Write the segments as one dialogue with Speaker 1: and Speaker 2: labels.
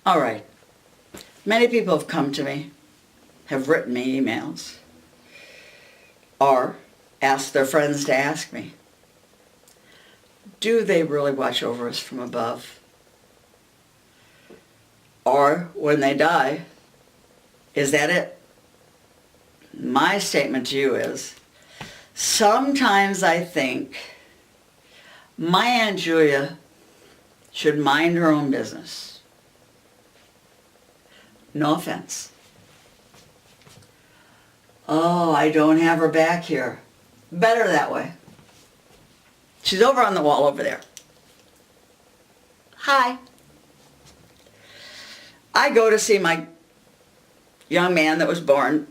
Speaker 1: All right. Many people have come to me, have written me emails, or asked their friends to ask me, do they really watch over us from above? Or when they die, is that it? My statement to you is, sometimes I think my Aunt Julia should mind her own business. No offense. Oh, I don't have her back here. Better that way. She's over on the wall over there. Hi. I go to see my young man that was born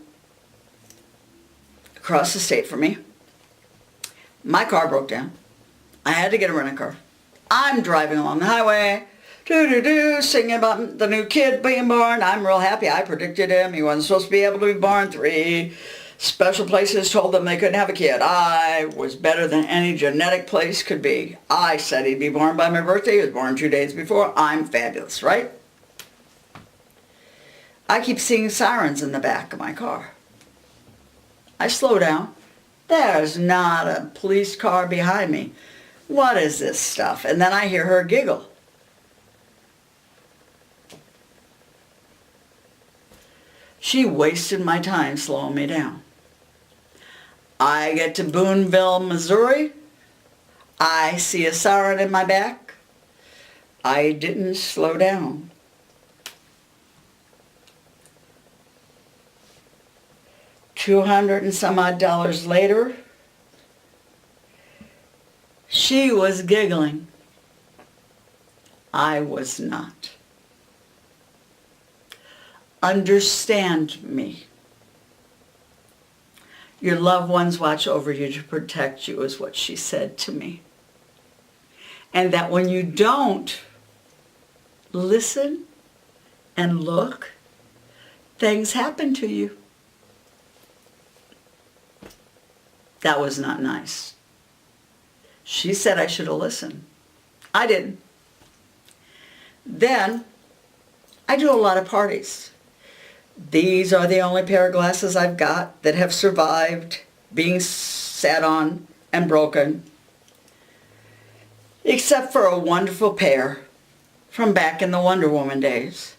Speaker 1: across the state from me. My car broke down. I had to get a rent-a-car. I'm driving along the highway, singing about the new kid being born. I'm real happy. I predicted him. He wasn't supposed to be able to be born. 3 special places told them they couldn't have a kid. I was better than any genetic place could be. I said he'd be born by my birthday. He was born 2 days before. I'm fabulous, right? I keep seeing sirens in the back of my car. I slow down. There's not a police car behind me. What is this stuff? And then I hear her giggle. She wasted my time slowing me down. I get to Boonville, Missouri. I see a siren in my back. I didn't slow down. $200 and some odd later, she was giggling. I was not. Understand me. Your loved ones watch over you to protect you, is what she said to me. And that when you don't listen and look, things happen to you. That was not nice. She said I should have listened. I didn't. Then, I do a lot of parties. These are the only pair of glasses I've got that have survived being sat on and broken, except for a wonderful pair from back in the Wonder Woman days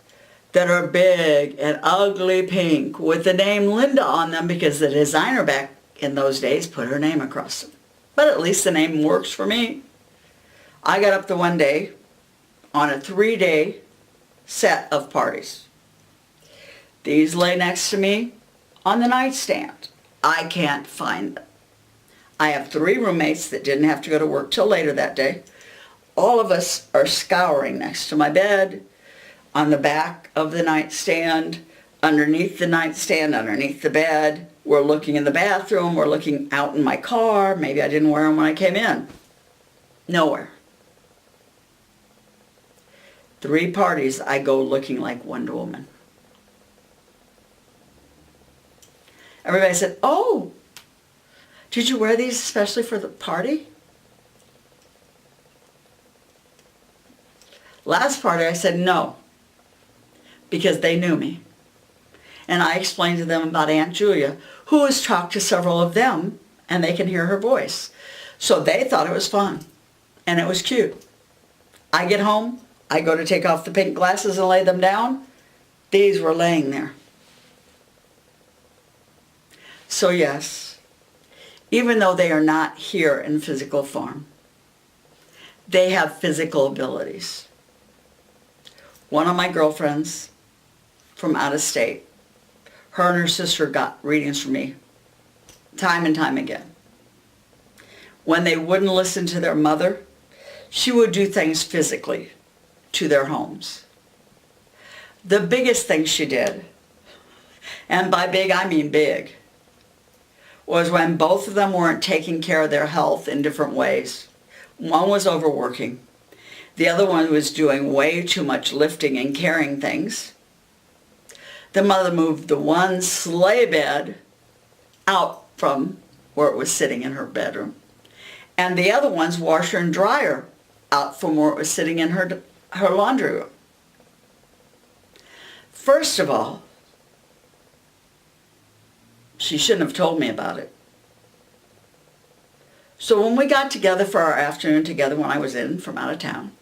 Speaker 1: that are big and ugly pink with the name Linda on them because the designer back in those days put her name across them. But at least the name works for me. I got up the one day on a 3-day set of parties. These lay next to me on the nightstand. I can't find them. I have 3 roommates that didn't have to go to work till later that day. All of us are scouring next to my bed, on the back of the nightstand, underneath the nightstand, underneath the bed. We're looking in the bathroom. We're looking out in my car. Maybe I didn't wear them when I came in. Nowhere. 3 parties I go looking like Wonder Woman. Everybody said, oh, did you wear these especially for the party? Last party I said no, because they knew me. And I explained to them about Aunt Julia, who has talked to several of them, and they can hear her voice. So they thought it was fun, and it was cute. I get home, I go to take off the pink glasses and lay them down. These were laying there. So yes, even though they are not here in physical form, they have physical abilities. One of my girlfriends from out of state, her and her sister got readings from me time and time again. When they wouldn't listen to their mother, she would do things physically to their homes. The biggest thing she did, and by big I mean big, was when both of them weren't taking care of their health in different ways. One was overworking. The other one was doing way too much lifting and carrying things. The mother moved the one sleigh bed out from where it was sitting in her bedroom, and the other one's washer and dryer out from where it was sitting in her laundry room. First of all, she shouldn't have told me about it. So when we got together for our afternoon together when I was in from out of town,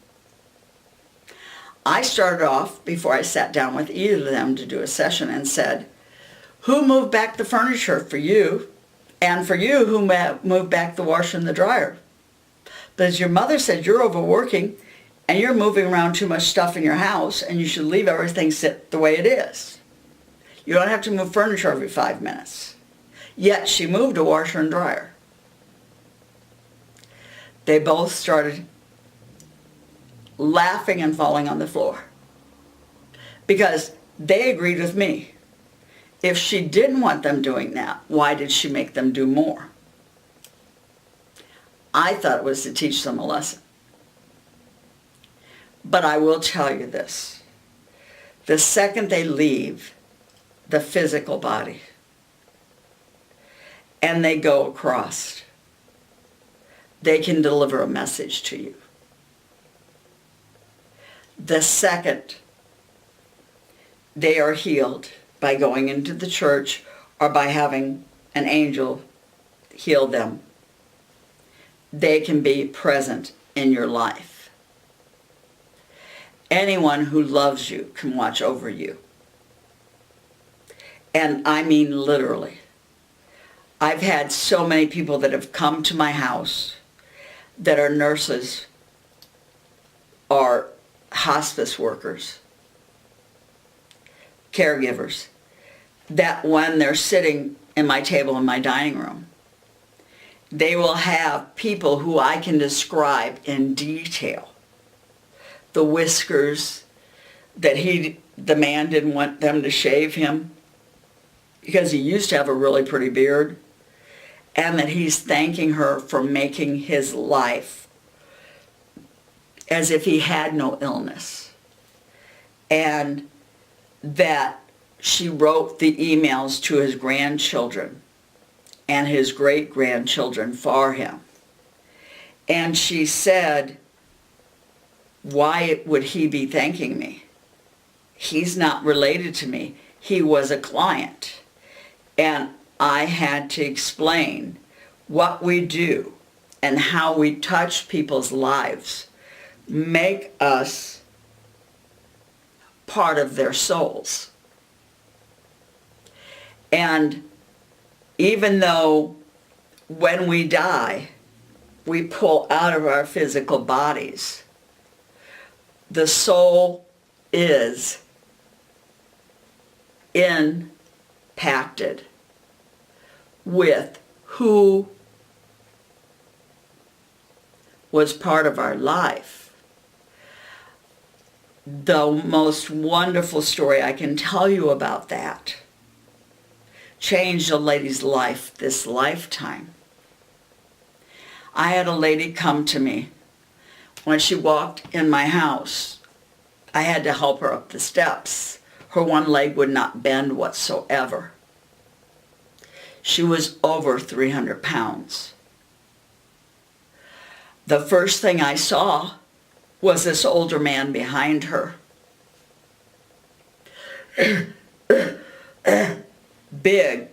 Speaker 1: I started off, before I sat down with either of them to do a session, and said, who moved back the furniture for you? And for you, who moved back the washer and the dryer? Because your mother said you're overworking and you're moving around too much stuff in your house and you should leave everything sit the way it is. You don't have to move furniture every 5 minutes. Yet she moved a washer and dryer. They both started laughing and falling on the floor because they agreed with me. If she didn't want them doing that, why did she make them do more? I thought it was to teach them a lesson. But I will tell you this. The second they leave the physical body and they go across, they can deliver a message to you. The second they are healed by going into the church or by having an angel heal them, they can be present in your life. Anyone who loves you can watch over you. And I mean literally. I've had so many people that have come to my house that are nurses or hospice workers, caregivers, that when they're sitting in my table in my dining room, they will have people who I can describe in detail. The whiskers that the man didn't want them to shave him because he used to have a really pretty beard, and that he's thanking her for making his life as if he had no illness. And that she wrote the emails to his grandchildren and his great-grandchildren for him. And she said, why would he be thanking me? He's not related to me. He was a client. And I had to explain what we do and how we touch people's lives, make us part of their souls. And even though when we die, we pull out of our physical bodies, the soul is impacted with who was part of our life. The most wonderful story I can tell you about that changed a lady's life this lifetime. I had a lady come to me. When she walked in my house, I had to help her up the steps. Her one leg would not bend whatsoever. She was over 300 pounds. The first thing I saw was this older man behind her. Big,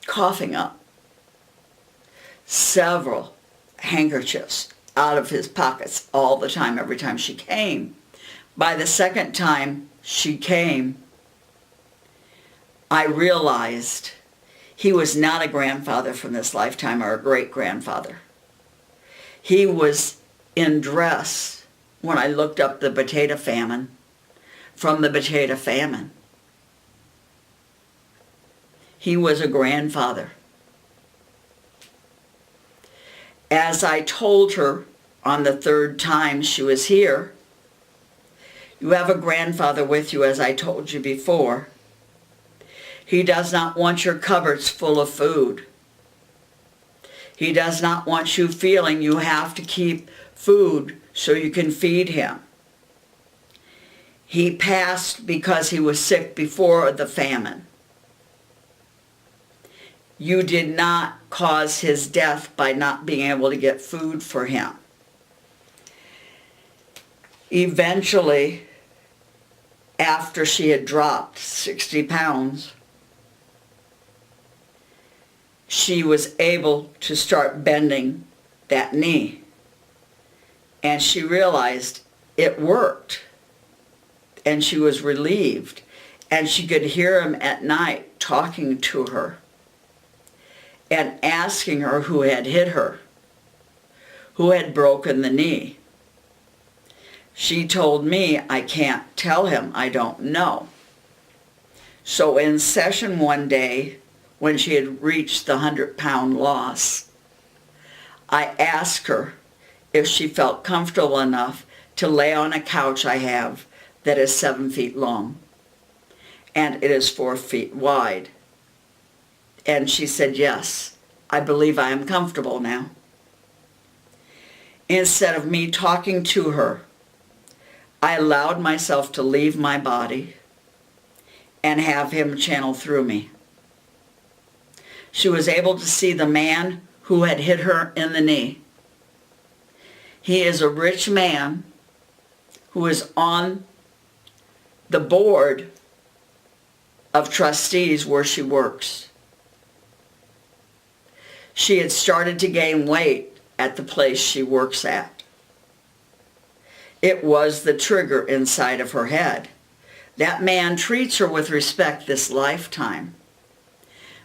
Speaker 1: coughing up several handkerchiefs out of his pockets all the time, every time she came. By the second time she came, I realized he was not a grandfather from this lifetime or a great-grandfather. He was in dress when I looked up the potato famine, from the potato famine. He was a grandfather. As I told her on the third time she was here, you have a grandfather with you, as I told you before. He does not want your cupboards full of food. He does not want you feeling you have to keep food so you can feed him. He passed because he was sick before the famine. You did not cause his death by not being able to get food for him. Eventually, after she had dropped 60 pounds, she was able to start bending that knee. And she realized it worked. And she was relieved. And she could hear him at night talking to her and asking her who had hit her, who had broken the knee. She told me, I can't tell him, I don't know. So in session one day, when she had reached the 100-pound loss, I asked her if she felt comfortable enough to lay on a couch I have that is 7 feet long, and it is 4 feet wide. And she said, yes, I believe I am comfortable now. Instead of me talking to her, I allowed myself to leave my body and have him channel through me. She was able to see the man who had hit her in the knee. He is a rich man who is on the board of trustees where she works. She had started to gain weight at the place she works at. It was the trigger inside of her head. That man treats her with respect this lifetime.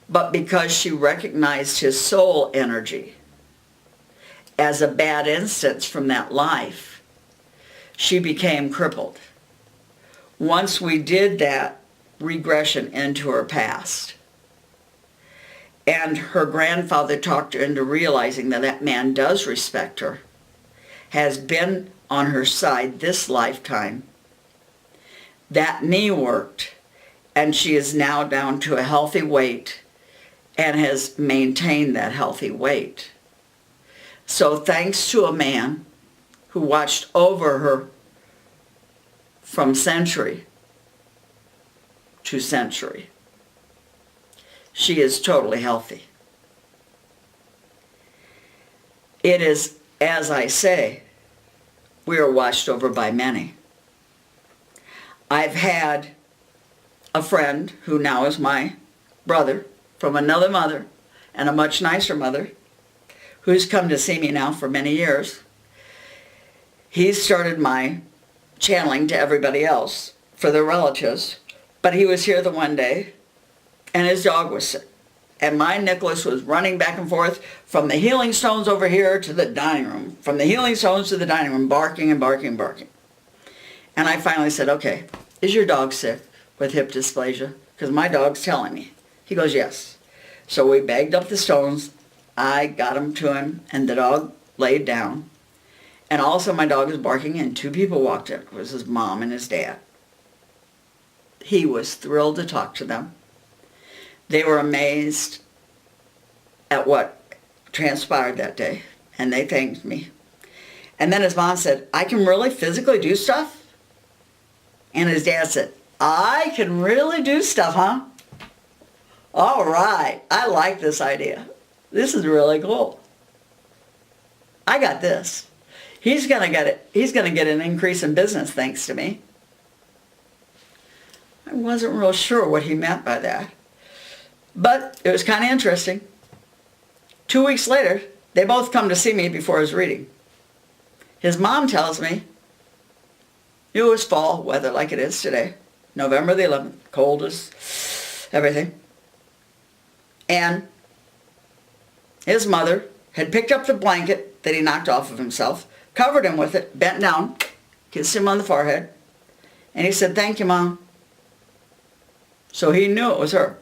Speaker 1: But because she recognized his soul energy as a bad instance from that life, she became crippled. Once we did that regression into her past, and her grandfather talked her into realizing that that man does respect her, has been on her side this lifetime, that knee worked, and she is now down to a healthy weight and has maintained that healthy weight. So thanks to a man who watched over her from century to century, she is totally healthy. It is, as I say, we are watched over by many. I've had a friend who now is my brother from another mother, and a much nicer mother, who's come to see me now for many years. He's started my channeling to everybody else for their relatives, but he was here the one day, and his dog was sick. And my Nicholas was running back and forth from the healing stones over here to the dining room, from the healing stones to the dining room, barking and barking and barking. And I finally said, okay, is your dog sick with hip dysplasia? Because my dog's telling me. He goes, yes. So we bagged up the stones. I got him to him, and the dog laid down. And also my dog was barking, and 2 people walked in. It was his mom and his dad. He was thrilled to talk to them. They were amazed at what transpired that day, and they thanked me. And then his mom said, I can really physically do stuff? And his dad said, I can really do stuff, huh? All right, I like this idea. This is really cool. I got this. He's gonna get it. He's gonna get an increase in business thanks to me. I wasn't real sure what he meant by that, but it was kind of interesting. 2 weeks later, they both come to see me before his reading. His mom tells me it was fall weather like it is today, November the 11th, cold as everything. And his mother had picked up the blanket that he knocked off of himself, covered him with it, bent down, kissed him on the forehead, and he said, thank you, Mom. So he knew it was her.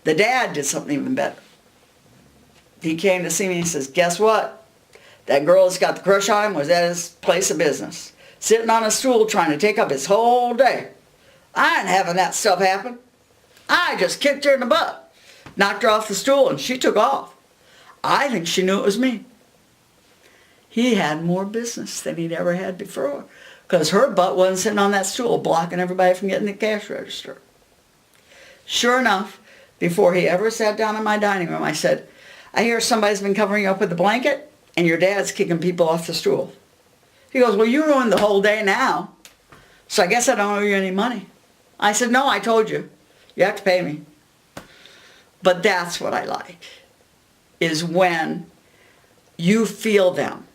Speaker 1: The dad did something even better. He came to see me and he says, guess what? That girl that's got the crush on him was at his place of business, sitting on a stool trying to take up his whole day. I ain't having that stuff happen. I just kicked her in the butt. Knocked her off the stool, and she took off. I think she knew it was me. He had more business than he'd ever had before, because her butt wasn't sitting on that stool blocking everybody from getting the cash register. Sure enough, before he ever sat down in my dining room, I said, I hear somebody's been covering you up with a blanket, and your dad's kicking people off the stool. He goes, well, you ruined the whole day now, so I guess I don't owe you any money. I said, no, I told you. You have to pay me. But that's what I like, is when you feel them,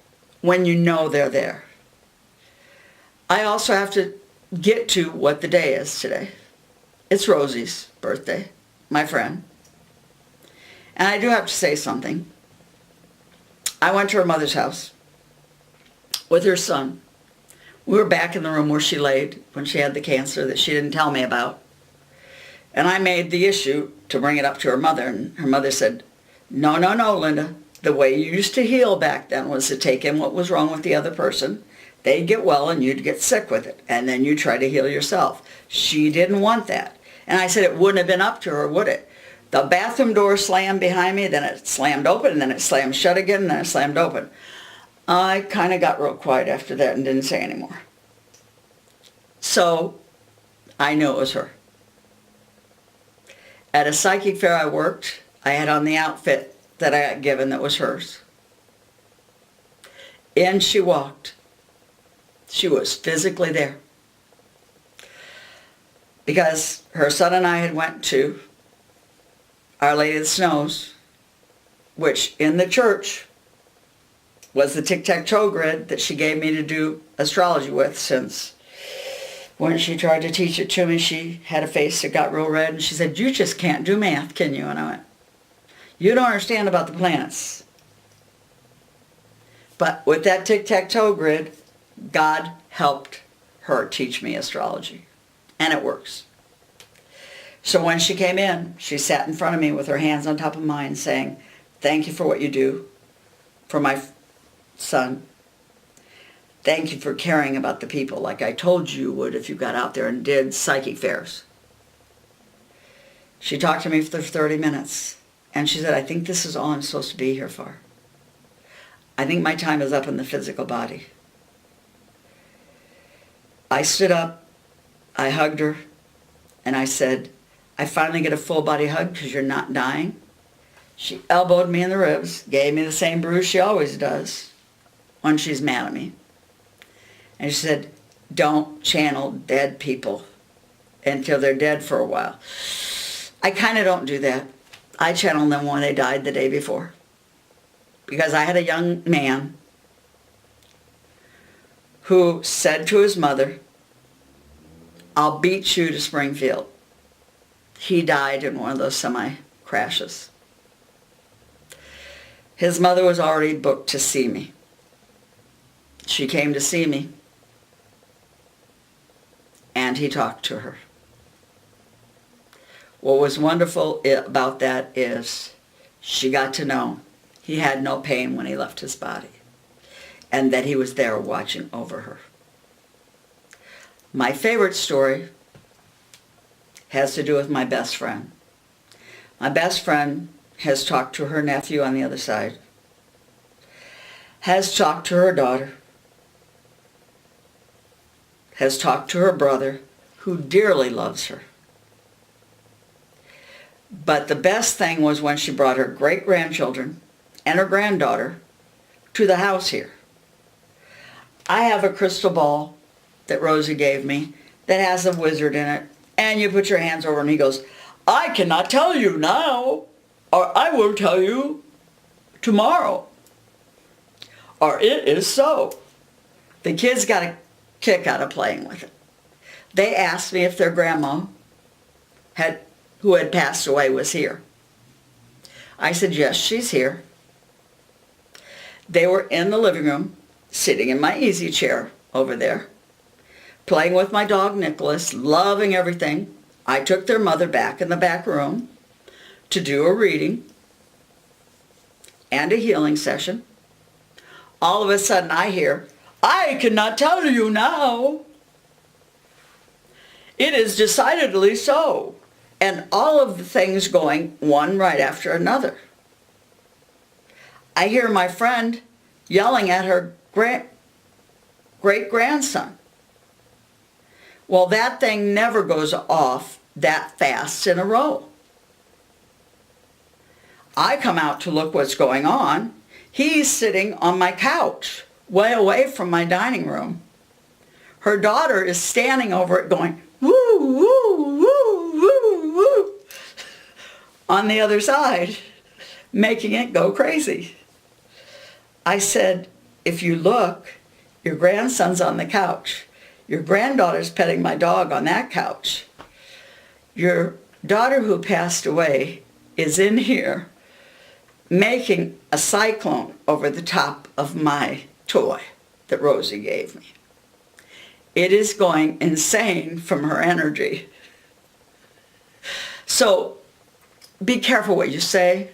Speaker 1: when you know they're there. I also have to get to what the day is today. It's Rosie's birthday, my friend. And I do have to say something. I went to her mother's house with her son. We were back in the room where she laid when she had the cancer that she didn't tell me about. And I made the issue to bring it up to her mother, and her mother said, no, no, no, Linda. The way you used to heal back then was to take in what was wrong with the other person. They'd get well and you'd get sick with it, and then you try to heal yourself. She didn't want that. And I said it wouldn't have been up to her, would it? The bathroom door slammed behind me, then it slammed open, and then it slammed shut again, and then it slammed open. I kind of got real quiet after that and didn't say anymore. So I knew it was her. At a psychic fair I worked, I had on the outfit that I got given that was hers. In she walked. She was physically there. Because her son and I had went to Our Lady of the Snows, which in the church was the tic-tac-toe grid that she gave me to do astrology with, since when she tried to teach it to me, she had a face that got real red, and she said, you just can't do math, can you? And I went, you don't understand about the planets. But with that tic-tac-toe grid, God helped her teach me astrology. And it works. So when she came in, she sat in front of me with her hands on top of mine saying, thank you for what you do for my son. Thank you for caring about the people like I told you would if you got out there and did psychic fairs. She talked to me for 30 minutes. And she said, I think this is all I'm supposed to be here for. I think my time is up in the physical body. I stood up, I hugged her, and I said, I finally get a full body hug because you're not dying. She elbowed me in the ribs, gave me the same bruise she always does when she's mad at me. And she said, don't channel dead people until they're dead for a while. I kind of don't do that. I channeled them when they died the day before. Because I had a young man who said to his mother, I'll beat you to Springfield. He died in one of those semi-crashes. His mother was already booked to see me. She came to see me, and he talked to her. What was wonderful about that is she got to know he had no pain when he left his body, and that he was there watching over her. My favorite story has to do with my best friend. My best friend has talked to her nephew on the other side, has talked to her daughter, has talked to her brother, who dearly loves her. But the best thing was when she brought her great-grandchildren and her granddaughter to the house here. I have a crystal ball that Rosie gave me that has a wizard in it, and you put your hands over and he goes, I cannot tell you now, or I will tell you tomorrow, or it is so. The kids got a kick out of playing with it. They asked me if their grandma who had passed away was here. I said, yes, she's here. They were in the living room, sitting in my easy chair over there, playing with my dog Nicholas, loving everything. I took their mother back in the back room to do a reading and a healing session. All of a sudden I hear, I cannot tell you now. It is decidedly so. And all of the things going one right after another. I hear my friend yelling at her great-grandson. Well, that thing never goes off that fast in a row. I come out to look what's going on. He's sitting on my couch way away from my dining room. Her daughter is standing over it going, woo, woo, woo, woo, woo, on the other side, making it go crazy. I said, if you look, your grandson's on the couch. Your granddaughter's petting my dog on that couch. Your daughter who passed away is in here making a cyclone over the top of my toy that Rosie gave me. It is going insane from her energy. So be careful what you say,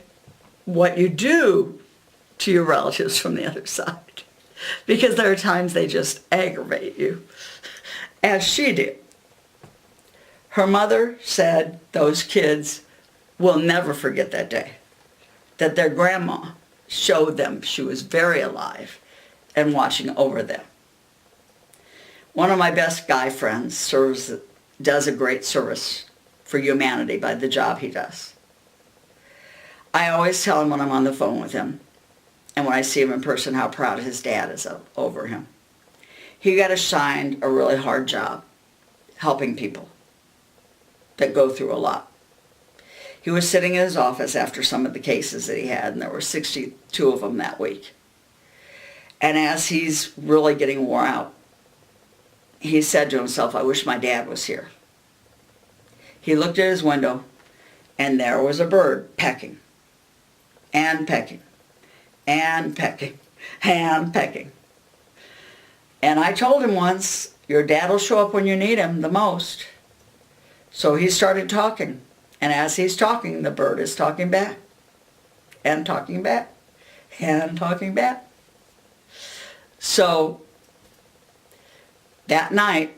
Speaker 1: what you do to your relatives from the other side. Because there are times they just aggravate you, as she did. Her mother said those kids will never forget that day, that their grandma showed them she was very alive and watching over them. One of my best guy friends does a great service for humanity by the job he does. I always tell him when I'm on the phone with him, and when I see him in person, how proud his dad is over him. He got assigned a really hard job, helping people that go through a lot. He was sitting in his office after some of the cases that he had, and there were 62 of them that week. And as he's really getting wore out, he said to himself, I wish my dad was here. He looked at his window, and there was a bird pecking, and pecking, and pecking, and pecking. And I told him once, your dad will show up when you need him the most. So he started talking. And as he's talking, the bird is talking back, and talking back, and talking back. So that night,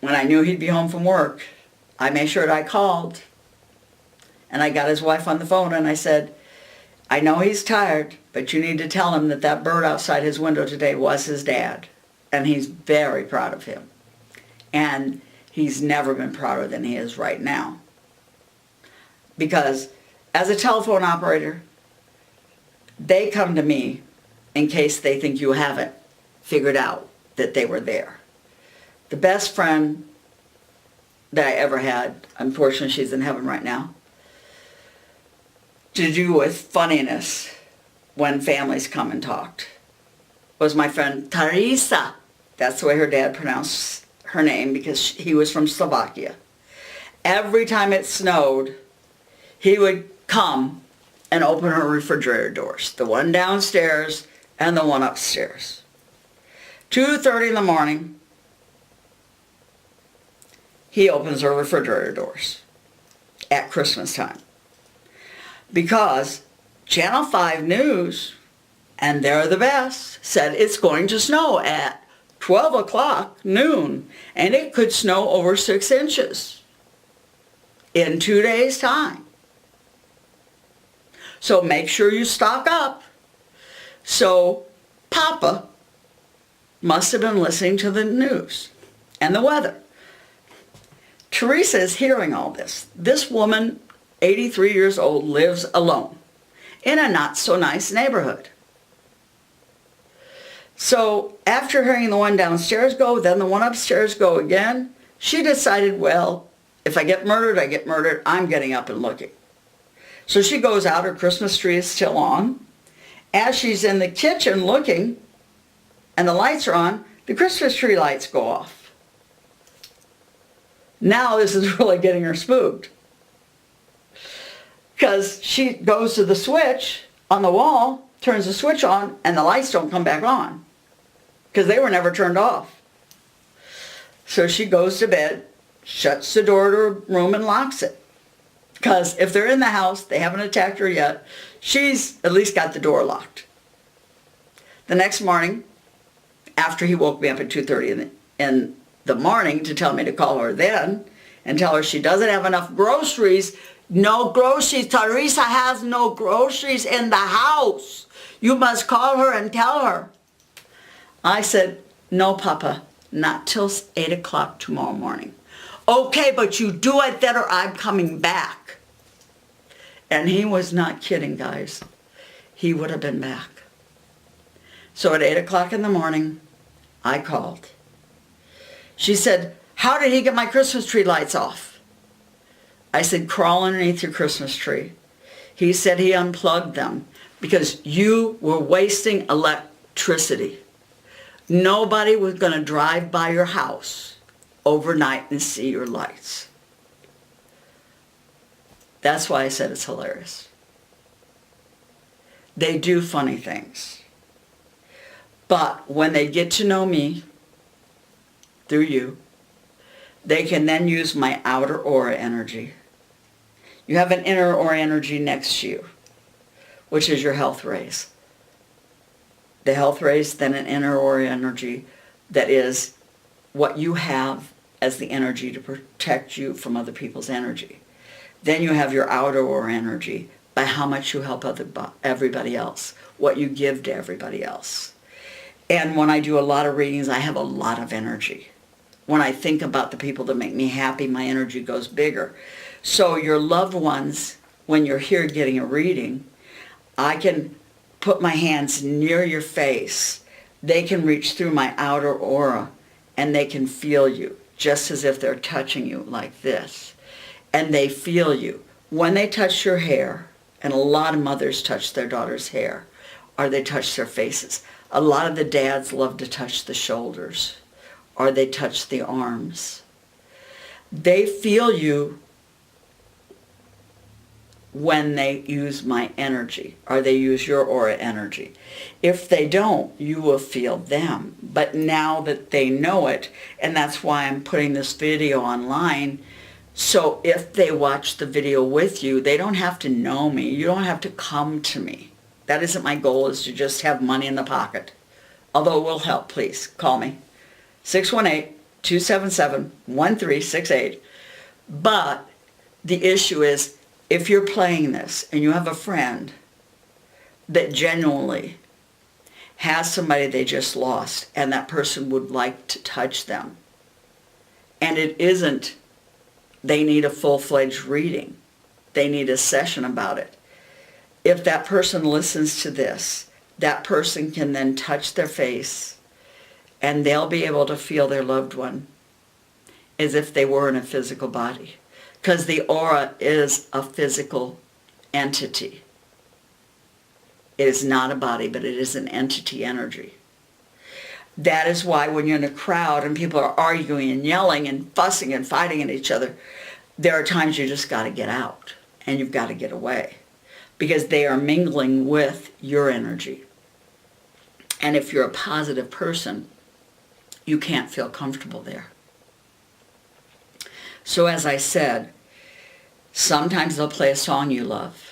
Speaker 1: when I knew he'd be home from work, I made sure that I called. And I got his wife on the phone, and I said, I know he's tired, but you need to tell him that that bird outside his window today was his dad. And he's very proud of him. And he's never been prouder than he is right now. Because as a telephone operator, they come to me in case they think you haven't figured out that they were there. The best friend that I ever had, unfortunately she's in heaven right now, to do with funniness when families come and talked, was my friend Teresa. That's the way her dad pronounced her name, because he was from Slovakia. Every time it snowed, he would come and open her refrigerator doors, the one downstairs and the one upstairs. 2:30 in the morning, he opens her refrigerator doors at Christmas time. Because Channel 5 News, and they're the best, said it's going to snow at 12 o'clock noon, and it could snow over 6 inches in 2 days' time. So make sure you stock up. So Papa must have been listening to the news and the weather. Teresa is hearing all this. This woman, 83 years old, lives alone in a not so nice neighborhood. So after hearing the one downstairs go, then the one upstairs go again, she decided, well, if I get murdered, I get murdered. I'm getting up and looking. So she goes out, her Christmas tree is still on. As she's in the kitchen looking, and the lights are on, the Christmas tree lights go off. Now this is really getting her spooked. Because she goes to the switch on the wall, turns the switch on, and the lights don't come back on. Because they were never turned off. So she goes to bed, shuts the door to her room and locks it. Because if they're in the house, they haven't attacked her yet, she's at least got the door locked. The next morning, after he woke me up at 2:30 in the morning to tell me to call her then, and tell her she doesn't have enough groceries. No groceries. Teresa has no groceries in the house. You must call her and tell her. I said, no, Papa, not till 8 o'clock tomorrow morning. Okay, but you do it then or I'm coming back. And he was not kidding, guys. He would have been back. So at 8 o'clock in the morning, I called. She said, how did he get my Christmas tree lights off? I said, crawl underneath your Christmas tree. He said he unplugged them because you were wasting electricity. Nobody was going to drive by your house overnight and see your lights. That's why I said it's hilarious. They do funny things. But when they get to know me through you, they can then use my outer aura energy. You have an inner aura energy next to you, which is your health rays. The health rays, then an inner aura energy that is what you have as the energy to protect you from other people's energy. Then you have your outer aura energy by how much you help everybody else, what you give to everybody else. And when I do a lot of readings, I have a lot of energy. When I think about the people that make me happy, my energy goes bigger. So your loved ones, when you're here getting a reading, I can put my hands near your face. They can reach through my outer aura and they can feel you, just as if they're touching you like this. And they feel you. When they touch your hair, and a lot of mothers touch their daughters' hair, or they touch their faces. A lot of the dads love to touch the shoulders, or they touch the arms. They feel you when they use my energy, or they use your aura energy. If they don't, you will feel them. But now that they know it, and that's why I'm putting this video online, so if they watch the video with you, they don't have to know me. You don't have to come to me. That isn't my goal, is to just have money in the pocket. Although it will help, please call me. 618-277-1368. But the issue is, if you're playing this and you have a friend that genuinely has somebody they just lost and that person would like to touch them, and it isn't they need a full-fledged reading, they need a session about it. If that person listens to this, that person can then touch their face and they'll be able to feel their loved one as if they were in a physical body. Because the aura is a physical entity. It is not a body, but it is an entity energy. That is why when you're in a crowd and people are arguing and yelling and fussing and fighting at each other, there are times you just got to get out and you've got to get away because they are mingling with your energy. And if you're a positive person, you can't feel comfortable there. So as I said, sometimes they'll play a song you love.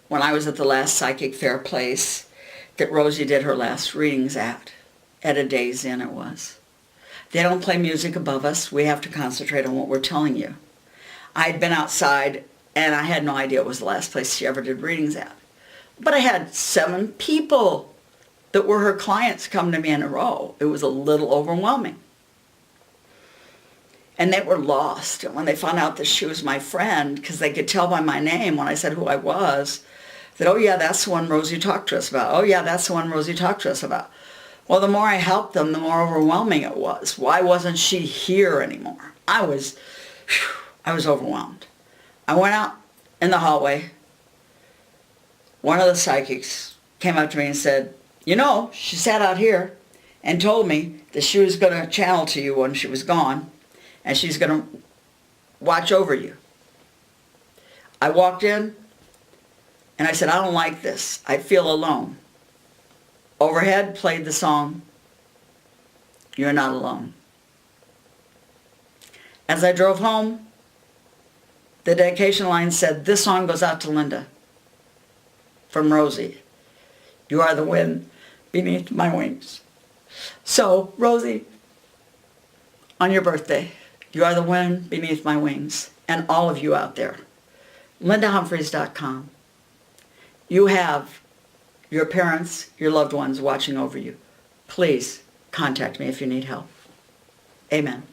Speaker 1: When I was at the last psychic fair place that Rosie did her last readings at a Days Inn it was. They don't play music above us. We have to concentrate on what we're telling you. I had been outside and I had no idea it was the last place she ever did readings at. But I had 7 people that were her clients come to me in a row. It was a little overwhelming. And they were lost. And when they found out that she was my friend, because they could tell by my name when I said who I was, that, oh yeah, that's the one Rosie talked to us about. Oh yeah, that's the one Rosie talked to us about. Well, the more I helped them, the more overwhelming it was. Why wasn't she here anymore? I was overwhelmed. I went out in the hallway. One of the psychics came up to me and said, you know, she sat out here and told me that she was going to channel to you when she was gone, and she's going to watch over you. I walked in, and I said, I don't like this. I feel alone. Overhead played the song, You're Not Alone. As I drove home, the dedication line said, this song goes out to Linda from Rosie. You are the wind beneath my wings. So, Rosie, on your birthday, you are the wind beneath my wings. And all of you out there, LindaHumphries.com. You have your parents, your loved ones watching over you. Please contact me if you need help. Amen.